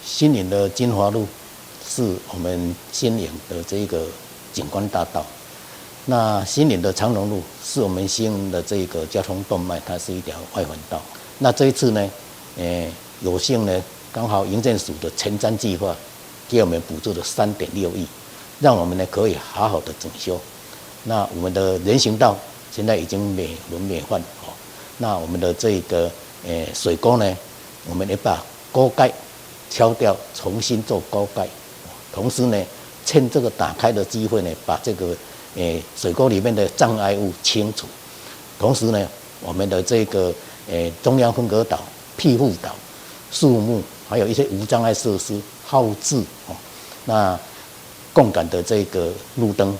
新营的金华路是我们新营的这个景观大道，那新营的长荣路是我们新营的这个交通动脉，它是一条外环道。那这一次呢，有幸呢，刚好营建署的前瞻计划给我们补助了3.6亿，让我们呢可以好好的整修。那我们的人行道现在已经美轮美奂哦。那我们的这个水沟呢，我们也把沟盖敲掉，重新做沟盖。同时呢，趁这个打开的机会呢，把这个水沟里面的障碍物清除。同时呢，我们的这个中央分隔岛、庇护岛、树木，还有一些无障碍设施、号志哦，那共感的这个路灯，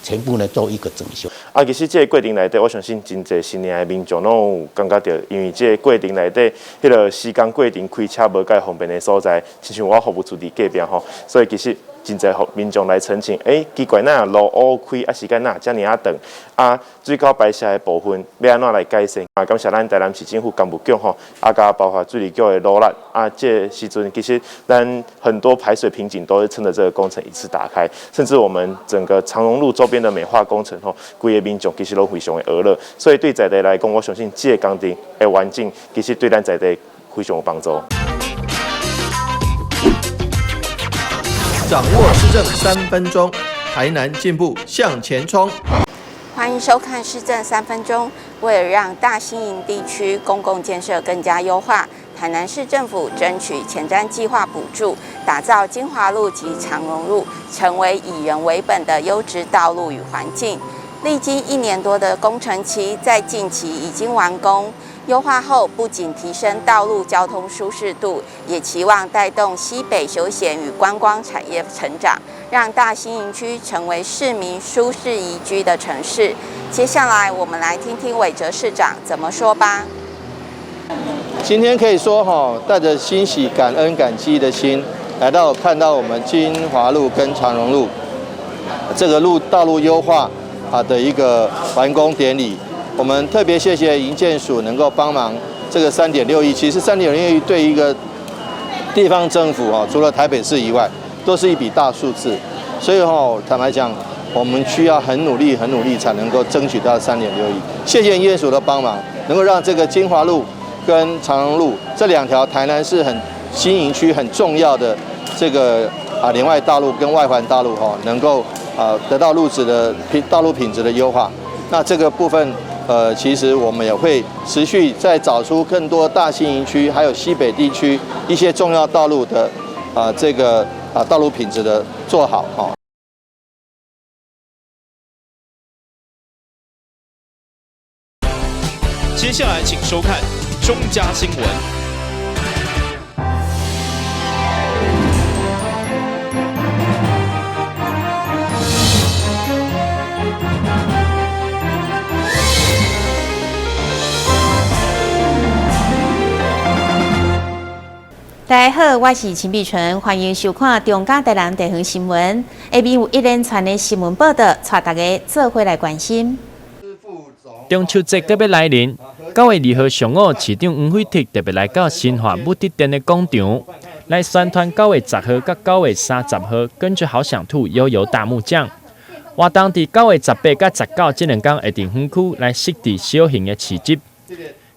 全部呢做一个整修。其实这个过程内底，我相信真侪新营的民众拢有感觉到，因为这个过程内底，迄个时间过程开车无介方便的所在，亲像我服务处伫隔壁吼，所以其实真侪民众来澄清，奇怪哪路乌开时间哪遮尔长水沟排泄的部分要安怎来改善？感谢咱台南市政府干部局吼，甲包括水利局的努力这时阵其实咱很多排水瓶颈都是趁着这个工程一次打开，甚至我们整个长荣路周边的美化工程吼，规个民众其实都非常的娱乐，所以对在地来讲，我相信这个工程的完整，其实对咱在地非常有帮助。掌握市政3分钟，台南进步向前冲。欢迎收看市政3分钟。为了让大新营地区公共建设更加优化，台南市政府争取前瞻计划补助，打造金华路及长荣路成为以人为本的优质道路与环境。历经1年多的工程期，在近期已经完工。优化后，不仅提升道路交通舒适度，也期望带动西北休闲与观光产业成长，让大新营区成为市民舒适宜居的城市。接下来，我们来听听韦哲市长怎么说吧。今天可以说带着欣喜、感恩、感激的心，来到看到我们金华路跟长荣路这个道路优化的一个完工典礼。我们特别谢谢营建署能够帮忙这个3.6亿。其实3.6亿对一个地方政府除了台北市以外，都是一笔大数字。所以坦白讲，我们需要很努力才能够争取到3.6亿。谢谢营建署的帮忙，能够让这个金华路跟长荣路这2条台南市新营区很重要的这个连外大路跟外环大路能够得到道路品质的优化。那这个部分其实我们也会持续再找出更多大新营区还有西北地区一些重要道路的这个道路品质的做好接下来请收看中嘉新闻。大家好，我是陈碧纯，欢迎收看中嘉台南地方新闻。下面有一连串的新闻报道，带大家做伙来关心。中秋节特别来临，9月2号上午，市长黄惠特特别来到新华武德殿的广场，来宣传9月10号到9月30号，跟着好想吐悠游大木匠。活动伫9月18到19这2天会伫园区来设置小型的市集。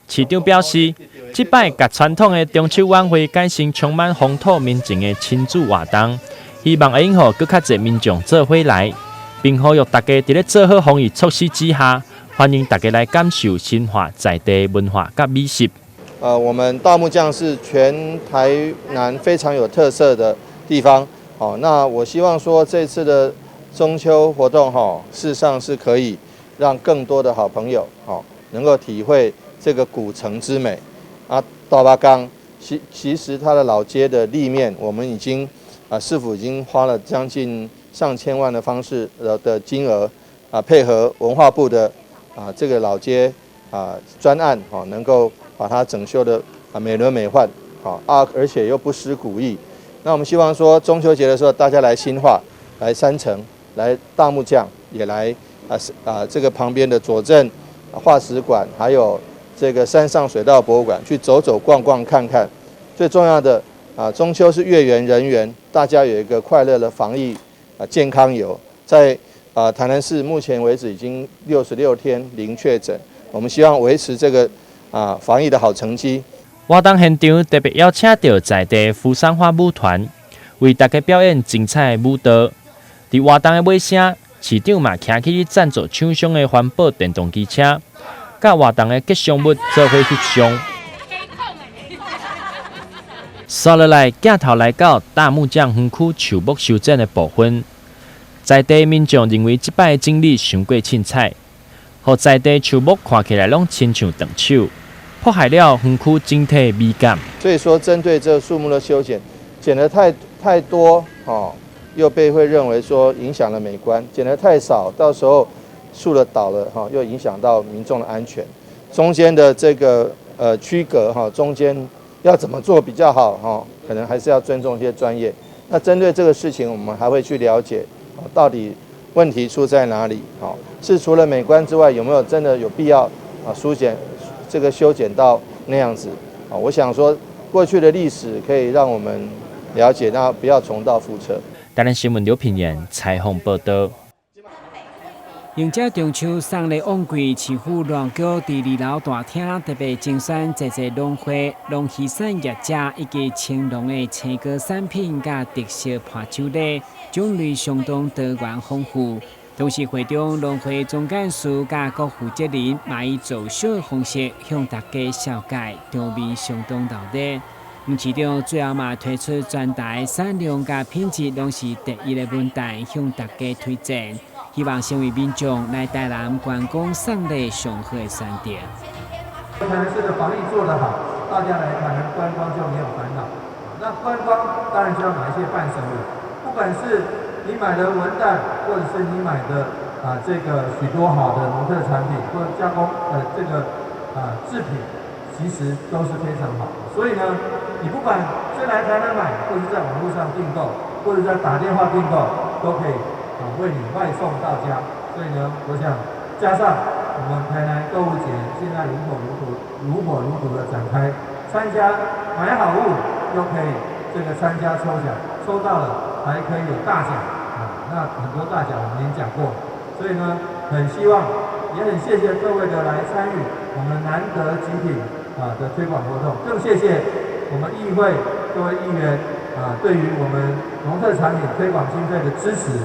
市长表示，这摆甲传统的中秋晚会改成充满风土民情的亲子活动，希望会引予更较侪民众做伙来，并呼吁大家伫咧做好防疫措施之下，欢迎大家来感受新华在地文化甲美食。我们大木匠是全台南非常有特色的地方。那我希望说这次的中秋活动事实上是可以让更多的好朋友能够体会这个古城之美。大八冈其实它的老街的立面，我们已经市府已经花了将近上千万的的金额配合文化部的这个老街专案能够把它整修的美轮美奂而且又不失古意。那我们希望说中秋节的时候，大家来新化、来山城、来大木匠，也来这个旁边的左镇化石馆，还有这个山上水稻博物馆去走走逛逛看看。最重要的，中秋是月圆人圆，大家有一个快乐的防疫健康游。在台南市目前为止已经66天零确诊，我们希望维持这个防疫的好成绩。活动现场特别邀请到在地扶桑花舞团，为大家表演精彩的舞蹈。伫活动的尾声，市长嘛骑起赞助厂商的环保电动机车，甲活动的吉祥物做伙翕相。刷落来，镜头来到大木匠园区树木修剪的部分。在地民众认为，这摆的整理伤过凊彩，互在地树木看起来拢亲像长手，破坏了园区整体的美感。所以说，针对这树木的修剪，剪得太多又会认为说影响了美观；剪得太少，到时候树了倒了又影响到民众的安全。中间的这个区隔中间要怎么做比较好可能还是要尊重一些专业。那针对这个事情，我们还会去了解到底问题出在哪里。是除了美观之外，有没有真的有必要修剪到那样子？我想说，过去的历史可以让我们了解，那不要重蹈覆辙。台南新闻刘品言采访报道。迎接中秋送礼旺季，市府农局伫2楼大厅特别精选侪农会、农渔产业者以及青农的青果产品甲特色伴手礼，种类相当多元丰富。同时，会中农会总干事甲各负责人嘛以造小的方式向大家绍介，场面相当热烈。市长最后嘛推出全台产量甲品质拢是第一的问题，向大家推荐。希望成为民众来台南观光送礼上好的选择。台南市的防疫做得好，大家来台南观光就没有烦恼。那观光当然就要买一些伴手礼，不管是你买的文旦，或者是你买的这个许多好的农特产品或者加工这个制品，其实都是非常好的。所以呢，你不管是来台南买，或者是在网络上订购，或者在打电话订购，都可以为你外送到家。所以呢，我想加上我们台南购物节现在如火如荼的展开，参加买好物又可以这个参加抽奖，抽到了还可以有大奖那很多大奖我们已经讲过，所以呢，很希望也很谢谢各位的来参与我们难得集体的推广活动，更谢谢我们议会各位议员对于我们农特产品推广经费的支持。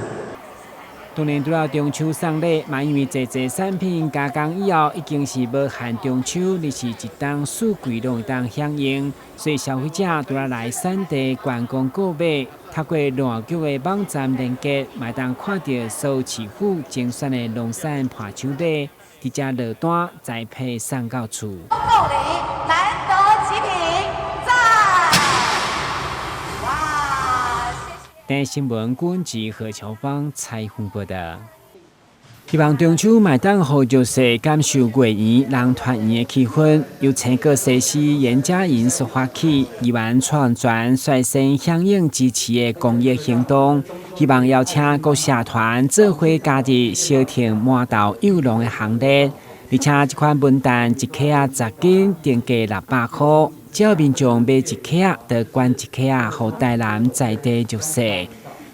当然，除了中秋送礼，嘛因为侪产品加工以后已经是无限中秋，而是一档四季拢会当享用，所以消费者除了来产地观光购买，透过农局的网站连接，嘛当看到所有市府精选的农产伴手礼，直接落单栽培送到厝。购礼难得极品，赞！哇！台新闻管制何乔芳采访报道。希望中秋麦当好就是感受月圆人团圆的气氛，由青果西施严家营所发起，议员创全率先响应支持的公益行动，希望邀请各社团做伙加入小亭满豆幼农的行列，而且这款文旦一克10斤，定价600块，只要民众买一克，就捐一克，互台南在地弱势。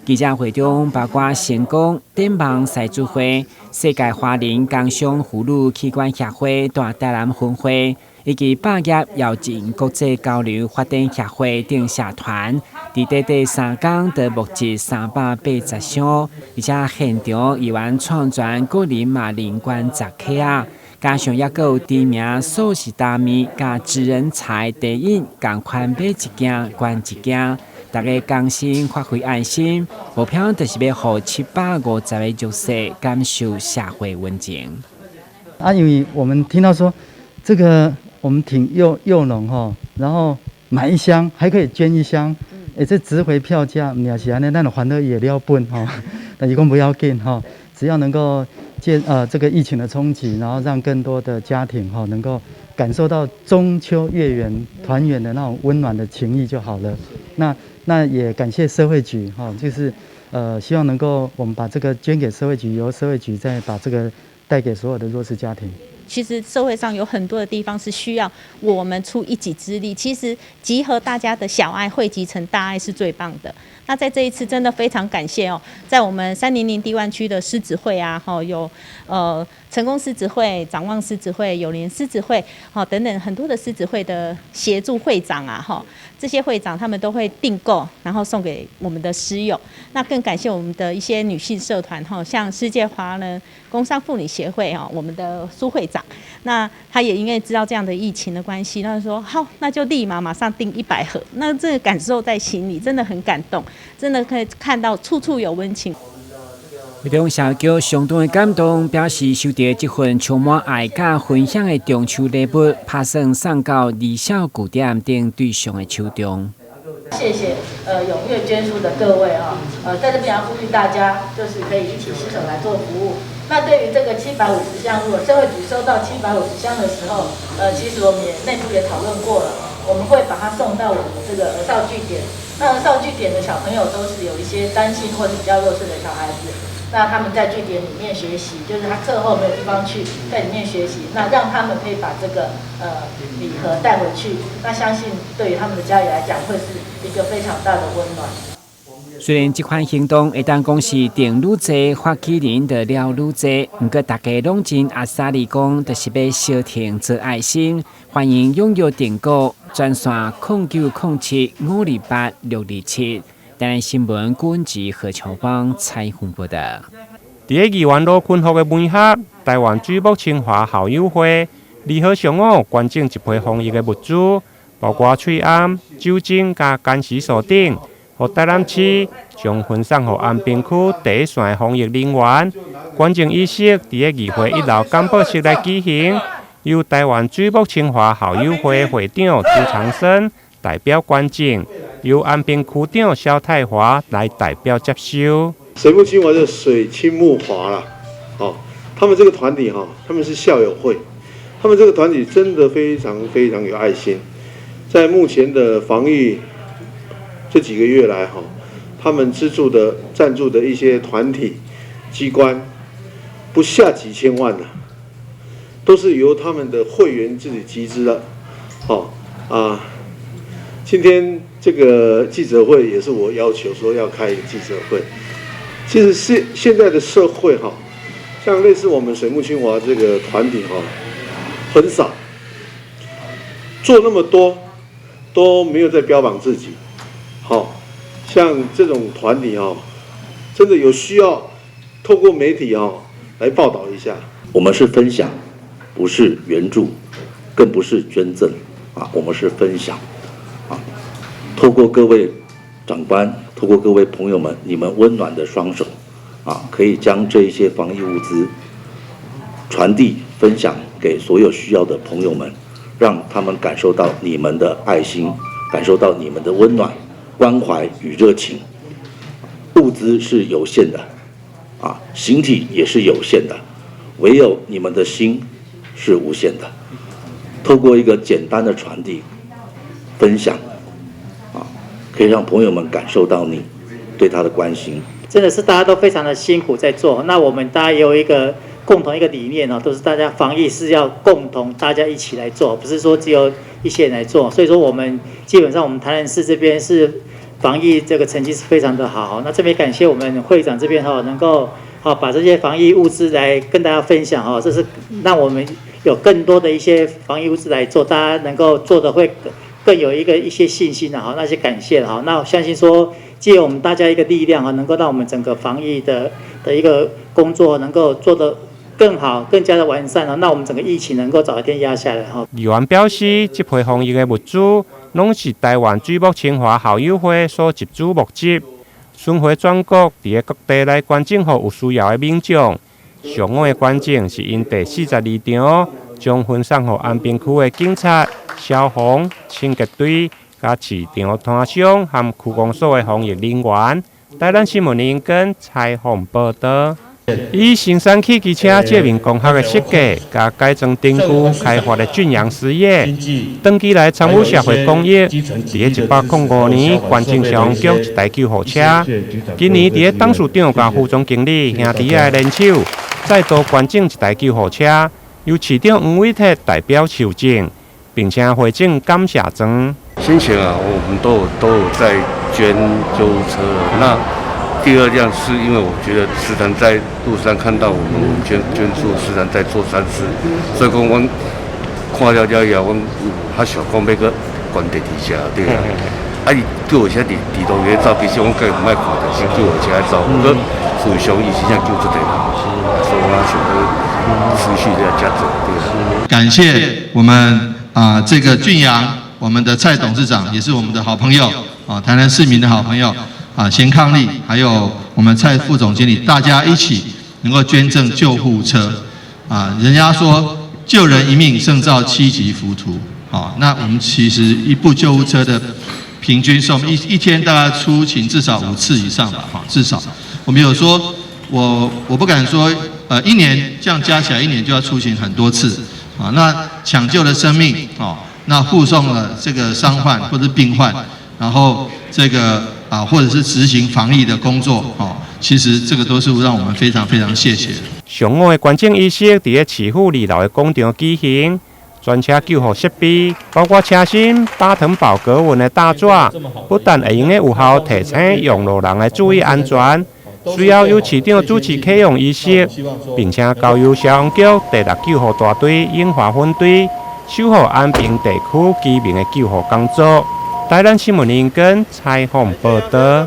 记者会中包括成功、展望赛主会、世界华人工商妇女器官协会大台南分会，以及百业药进国际交流发展协会等社团，伫第3天就募集380箱，而且现场议员创全个人嘛领捐10克，加上也有知名素食大米甲知人才地印，共款买一件捐一件。大家同心发挥爱心，目标就是要让750个弱势感受社会温情。因为我们听到说，这个我们挺幼农然后买1箱还可以捐1箱，这值回票价，也是安尼，咱还得也了本但是讲不要紧只要能够这个疫情的冲击，然后让更多的家庭能够感受到中秋月圆团圆的那种温暖的情谊就好了。那也感谢社会局就是希望能够我们把这个捐给社会局，由社会局再把这个带给所有的弱势家庭。其实社会上有很多的地方是需要我们出一己之力，其实集合大家的小爱汇集成大爱是最棒的。那在这一次真的非常感谢哦，在我们300地湾区的狮子会啊，有成功狮子会、展望狮子会、友联狮子会等等很多的狮子会的协助会长啊，这些会长他们都会订购，然后送给我们的狮友。那更感谢我们的一些女性社团像世界华人工商妇女协会我们的苏会长，那他也因为知道这样的疫情的关系，那就说好，那就立马上订100盒。那这个感受在心里，真的很感动，真的可以看到处处有温情。会中小桥相当的感动，表示收到这份充满爱甲分享的中秋礼物，拍算送到离校据点等对象的手中。谢谢踊跃捐书的各位在这边要呼吁大家，就是可以一起携手来做服务。那对于这个750箱，如果社会局收到750箱的时候，其实我们也内部也讨论过了，我们会把它送到我们这个儿少据点。那儿少据点的小朋友都是有一些单亲或是比较弱势的小孩子，那他们在据点里面学习，就是他课后没有地方去，在里面学习，那让他们可以把这个礼盒带回去，那相信对于他们的家里来讲，会是一个非常大的温暖。虽然这款行动会当讲是订愈多，发起人就了愈多，不过大家拢真阿萨里讲，就是要小停做爱心，欢迎踊跃订购，专线0907-528-627。台南新闻管制何乔邦采访报道。伫个宜湾路昆福的门下，台湾水木清华校友会2號上午捐贈一批防疫的物资，包括喙罨、酒精加干洗手等。予台南市将分送予安平区第一线防疫人员。捐赠仪式伫个议会1樓简报室来举行，由台湾水木清华校友会会长朱长生代表捐赠，由安平区长萧泰华来代表接收。水木清华的水清木华啦，他们这个团体他们是校友会，他们这个团体真的非常非常有爱心，在目前的防疫这几个月来他们赞助的一些团体机关不下几千万的，都是由他们的会员自己集资的。今天这个记者会也是我要求说要开一个记者会。其实现在的社会像类似我们水木清华这个团体很少，做那么多都没有在标榜自己。像这种团体真的有需要透过媒体来报道一下。我们是分享，不是援助，更不是捐赠我们是分享透过各位长官，透过各位朋友们，你们温暖的双手可以将这一些防疫物资传递分享给所有需要的朋友们，让他们感受到你们的爱心，感受到你们的温暖、关怀与热情。物资是有限的形体也是有限的，唯有你们的心是无限的。透过一个简单的传递分享可以让朋友们感受到你对他的关心。真的是大家都非常的辛苦在做，那我们大家也有一个共同一个理念都是大家防疫是要共同大家一起来做，不是说只有一些人来做。所以说我们基本上我们台南市这边是防疫这个成绩是非常的好。那这边感谢我们会长这边能够把这些防疫物资来跟大家分享这是让我们有更多的一些防疫物资来做，大家能够做的会更有一些信心那些感谢那我相信说借由我们大家一个力量能够让我们整个防疫的一个工作能够做得更好，更加的完善那我们整个疫情能够早一天压下来议员表示，这批防疫的物资拢是台湾水木清华校友会所集资募集，巡回全国伫各地来捐赠给有需要的民众。上午的捐赠是因第42场，将分送给安平区的警察、消防、清洁队、甲市场摊商和区公所的防疫人员。台南新闻林根采访报道。以新山汽机车借面工学的设计，加改装灯具开发的俊阳事业，长期来参与社会公益。伫个105年，捐赠消防局一台救护车。今年伫个董事长加副总经理兄弟的联手，再度捐赠一台救护车。由市长黄伟哲代表求证，并且回敬感谢状。先前啊，我们都有在捐救护车。那第二样是因为我觉得时常在路上看到我们捐助时常在做善事，所以讲我看了以后，我较想讲要个捐第二车，对啊。啊，伊叫我现在地图个走，其实我计唔爱看，但是叫我车走，不过非常伊真正救出来人，所以我想要持续的加走，对啊。感谢我们这个俊阳。我们的蔡董事长也是我们的好朋友台南市民的好朋友贤伉俪，还有我们蔡副总经理，大家一起能够捐赠救护车人家说救人一命胜造7级浮屠那我们其实一部救护车的平均寿命一天大概出勤至少5次以上吧至少我们有说我不敢说一年这样加起来一年就要出勤很多次那抢救了生命那护送了这个伤患或者病患，然后这个或者是执行防疫的工作其实这个都是让我们非常非常谢谢。上午的捐赠仪式伫个市府2楼的广场举行，专车救护设备包括车身、巴腾堡格纹的大纸，不但会用有效提醒用路人的注意安全，需要由市长主持启用仪式，并且交由消防局第6救护大队永华分队。守护安平地区居民的救护工作。台南新闻林根采访报道。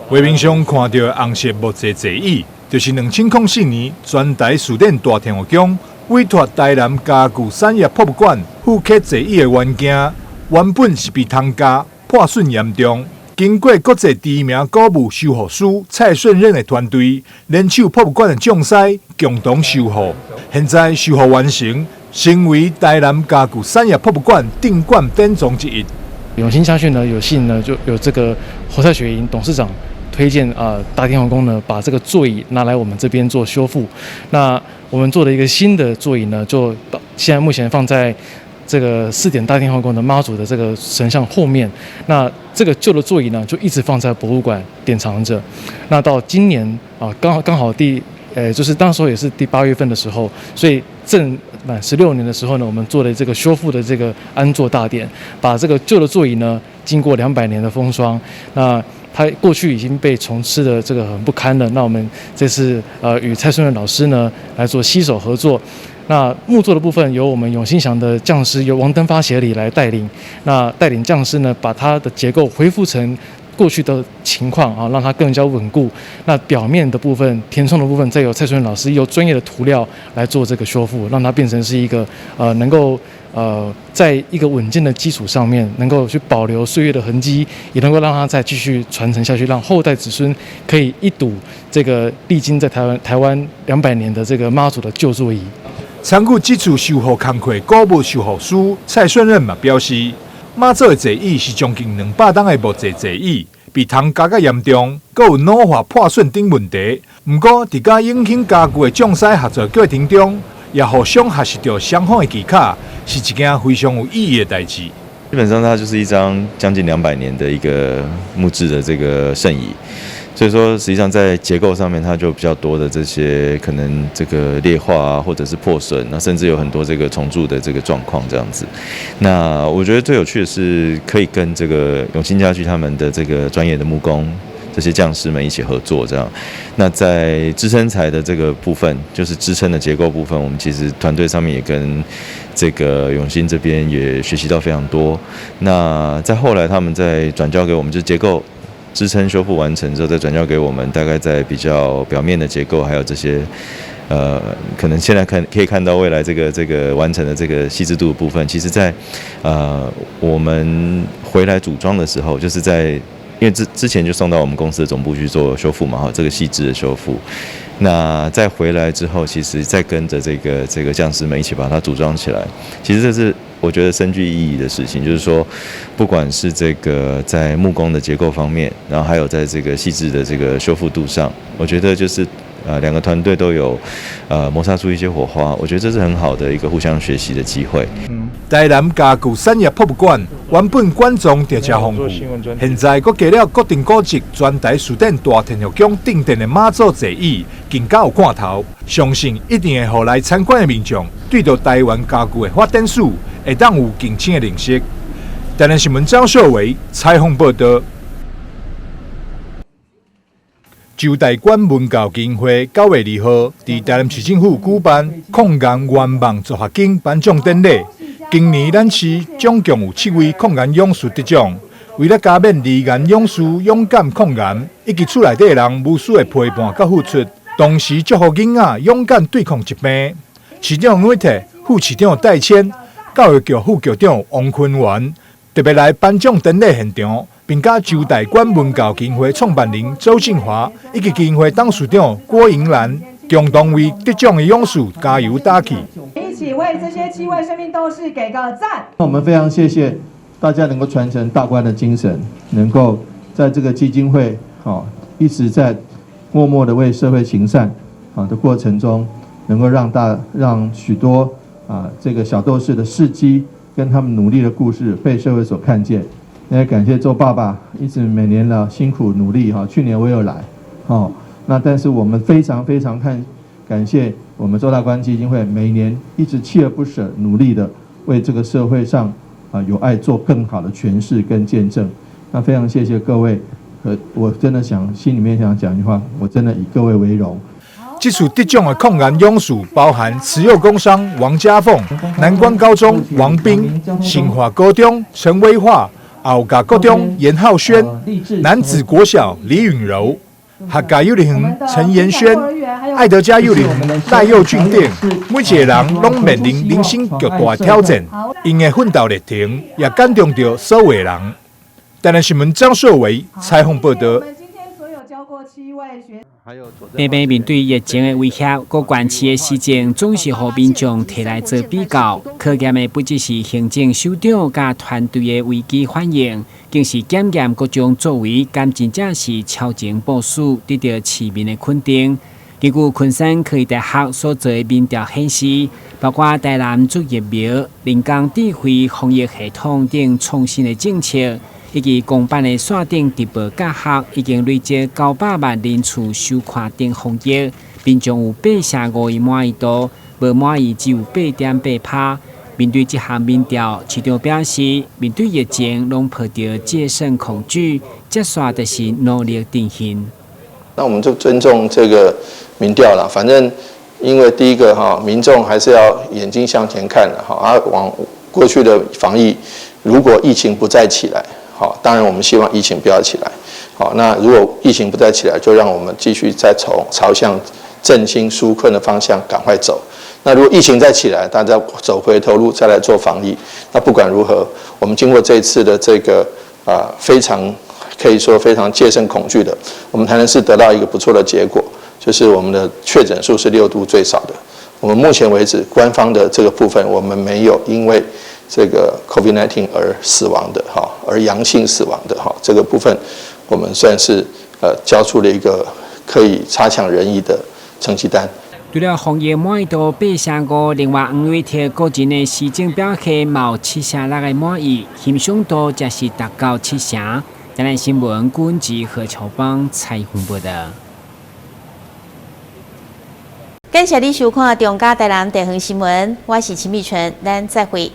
画面上看到红色木质座椅，就是2004年全台书店大天后奖委托台南家具产业博物馆复刻座椅的原件，原本是被汤加破损严重，经过国际知名古物修复师蔡顺任的团队联手博物馆的匠师共同修复，现在修复完成，成为台南家具产业博物馆定馆典藏之一。永兴家具呢，有幸呢就有这个侯蔡雪莹董事长推荐大天后宫呢，把这个座椅拿来我们这边做修复。那我们做的一个新的座椅呢，就现在目前放在这个4点大天后宫的妈祖的这个神像后面。那这个旧的座椅呢，就一直放在博物馆典藏着。那到今年刚好就是当时候也是第8月份的时候，所以正满16年的时候呢，我们做了这个修复的这个安座大典，把这个旧的座椅呢，经过200年的风霜，那它过去已经被虫吃的这个很不堪了。那我们这次与蔡顺任老师呢来做携手合作。那木作的部分由我们永兴祥的匠师由王登发协理来带领，那带领匠师呢把它的结构恢复成过去的情况让它更加稳固。那表面的部分、填充的部分，再由蔡顺老师由专业的涂料来做这个修复，让它变成是一个能够在一个稳健的基础上面，能够去保留岁月的痕迹，也能够让它再继续传承下去，让后代子孙可以一睹这个历经在台湾200年的这个妈祖的旧座椅。参与这次修复工作，古物修复师蔡顺任嘛表示，妈祖的座椅是将近200档的木质座椅，被汤加较严重，还有老化破损等问题。不过，伫甲永兴家具的匠师合作过程中，也互相学习到相仿的技巧，是一件非常有意义的代志。基本上，它就是一张将近200年的一个木质的这个圣椅。所以说，实际上在结构上面，它就比较多的这些可能这个劣化啊，或者是破损，那甚至有很多这个重铸的这个状况这样子。那我觉得最有趣的是，可以跟这个永兴家具他们的这个专业的木工这些匠师们一起合作，这样。那在支撑材的这个部分，就是支撑的结构部分，我们其实团队上面也跟这个永兴这边也学习到非常多。那在后来他们再转交给我们，就是结构支撑修复完成之后，再转交给我们，大概在比较表面的结构，还有这些可能现在可以看到未来这个完成的这个细致度的部分，其实在我们回来组装的时候，就是在因为之前就送到我们公司的总部去做修复嘛，这个细致的修复。那再回来之后，其实再跟着这个匠师们一起把它组装起来，其实这是我觉得深具意义的事情，就是说，不管是这个在木工的结构方面，然后还有在这个细致的这个修复度上，我觉得就是两个团队都有摩擦出一些火花，我觉得这是很好的一个互相学习的机会。台南家具产业博物馆原本馆藏就真丰富，现在佫加了国定古迹专台书店大天后宫定定的马祖座椅，更加有看头。相信一定会让来参观的民众对到台湾家具的发展史会当有更深的认识。台南新闻张秀维采访报道。就台馆文教基金会9月2號在台南市政府舉辦抗癌願望助學金頒獎典禮。今年咱市總共有7位抗癌勇士得獎，為了加冕罹癌勇士勇敢抗癌，以及厝內底人無私的陪伴甲付出，同時祝福囡仔勇敢對抗疾病。市長委託副市長戴謙、教育局副局長王坤元特別來頒獎典禮現場。并甲周台馆文教基金会创办人周庆华以及基金会董事长郭盈兰共同为得奖的勇士加油打气。一起为这些7位生命斗士给个赞。我们非常谢谢大家能够传承大观的精神，能够在这个基金会一直在默默的为社会行善的过程中，能够让许多这个小斗士的事迹跟他们努力的故事被社会所看见。也感谢周爸爸一直每年的辛苦努力去年我有来那但是我们非常感谢我们周大观基金会每年一直锲而不舍努力的为这个社会上有爱做更好的诠释跟见证。那非常谢谢各位，我真的心里面想讲一句话，我真的以各位为荣。这次得奖的抗癌勇士包含慈幼工商王家凤、南关高中王斌、新华高中陈威化、后甲国中严浩轩、男子国小李允柔、客家幼儿园陈延轩、爱德家幼儿园戴佑俊等，每一个人拢面临人生巨大的挑战，因的奋斗热情也感动着所有人。台南新闻张秀维采访报道。每每面对疫情的威胁，各县市的市政总是和民众提来做比较，考验的不只是行政首长甲团队的危机反应，更是检验各种作为，敢真正是超前部署，得到市民的肯定。根据昆山科技大学所做的民调显示，包括台南做疫苗、人工智慧防疫系統等創新的政策，以及公辦的線頂直播教學，已經累積900萬人次收看等防疫，民眾有85%的滿意度，無滿意只有8.8%。面對這項民調，市長表示，面對疫情，攏抱着戒慎恐懼，接下就是努力定型。那我们就尊重这个民调了，反正因为第一个民众还是要眼睛向前看的往过去的防疫，如果疫情不再起来，当然我们希望疫情不要起来，那如果疫情不再起来，就让我们继续再朝向振兴纾困的方向赶快走。那如果疫情再起来，大家走回头路再来做防疫。那不管如何，我们经过这一次的这个可以说非常戒慎恐惧的，我们台南市得到一个不错的结果，就是我们的确诊数是6度最少的。我们目前为止官方的这个部分，我们没有因为这个 COVID-19 而死亡的而阳性死亡的这个部分，我们算是交出了一个可以差强人意的成绩单。除了防疫滿意度8%，另外5月貼個人的施政表現冇7%的滿意，欣賞度則是達到7%。台南新聞顧問及何超邦採訪報道。感謝你收看中嘉台南地方新聞，我是陳美純，咱再會。